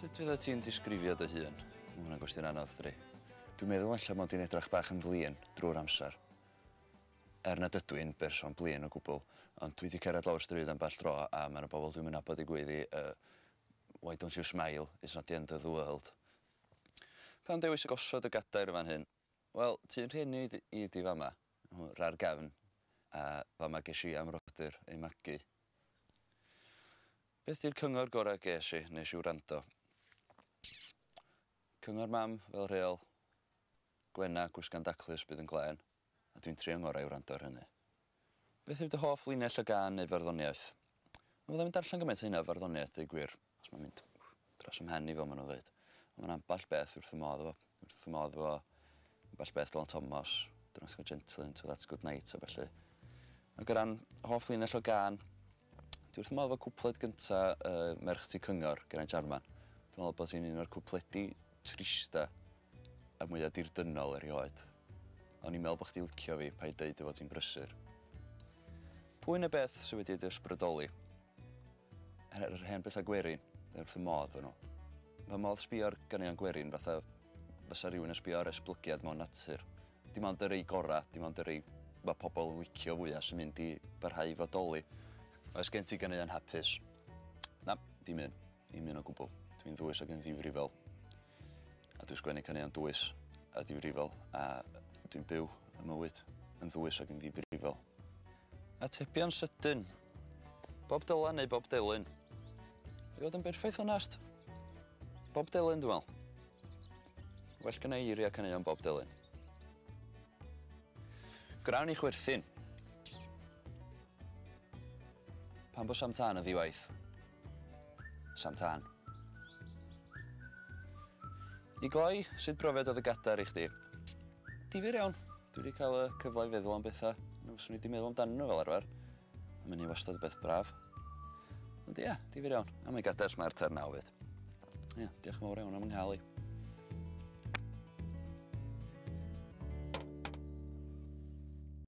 Sut fydda ti'n disgrifio dy hun? Mae hwnna'n gwestiwn anodd, dri. Dwi'n meddwl allan mod i'n edrych bach yn flin drwy'r amser. Nad ydw i'n berson blin o gwbl, ond dwi wedi cyrraedd lawr stryd am bell tro a mae yna bobl dwi'n mynd nabod i gweddi why don't you smile, it's not the end of the world. Pan dewis y gosod y gadair fan hyn? Wel, ti'n rhieni i di fama, rar gefn, a fama ges i am rodyr ei magu. Beth di'r cyngor gorau ges i nes i'w rando? Cyngor mam fel rheol, gwena gwisgan daclus bydd yn glen, a dwi'n trio ngorau i'w rando ar hynny. Beth yw dy hoff linell o gan neu farddoniaeth? Mae fyddai'n darllen gymaint hynna farddoniaeth, dweud gwir, os mae'n mynd dros ym mhen i fel maen nhw'n dweud. Ond mae'n amball beth wrth y modd efo, amball beth Dylan Thomas, Dylan Scott Gentleman, so that's good night, a felly. Ac o ran hoff linell o gan, dwi wrth y modd efo cwpled gynta merch ti cyngor, Geraint Jarman. Dwi'n meddwl bod hi'n un o'r cwpledi trista a mwyaf dirdynol erioed. O'n i'n meddwl bod chdi licio fi pa i deud efo ti'n brysur. Pwy yn y beth sydd wedi ysbrydoli? Yr hen bethau gwerin, wrth y modd fy nhw. Mae modd sbio ar ganeuon gwerin fatha fysa rhywun yn sbio ar esblygiad mewn natur. Dim ond yr ei gora, dim ond yr ei mae pobl yn licio fwyaf sy'n mynd i barhau i fodoli. Oes gen ti ganeuon hapus? Na, dim un o gwbl. Dwi'n ddwys ac yn ddifrifol. A dwi'n sgwennu caneuon dwys a ddifrifol, a dwi'n byw y mywyd yn ddwys ac yn ddifrifol. Atebion sydyn. Bob Dylan neu Bob Dylan? I fod yn berffaith onast? Bob Dylan, dwi'n meddwl. Well gyda eiriau caneuon Bob Dylan. Grawn i chwerthin. Pan bod Sam Tân yn ddiwaith? Sam Tân. I gloi, sut brofiad oedd y gadair i chdi? Difyr iawn. Dwi wedi cael y cyfle i feddwl am bethau. Fyswn i wedi meddwl amdano nhw fel arfer. Mae'n i wastad y beth braf. Ond ia, difyr iawn. A mae gadair smart ar naw fyd. Ia, diolch yn fawr iawn am ynghael i.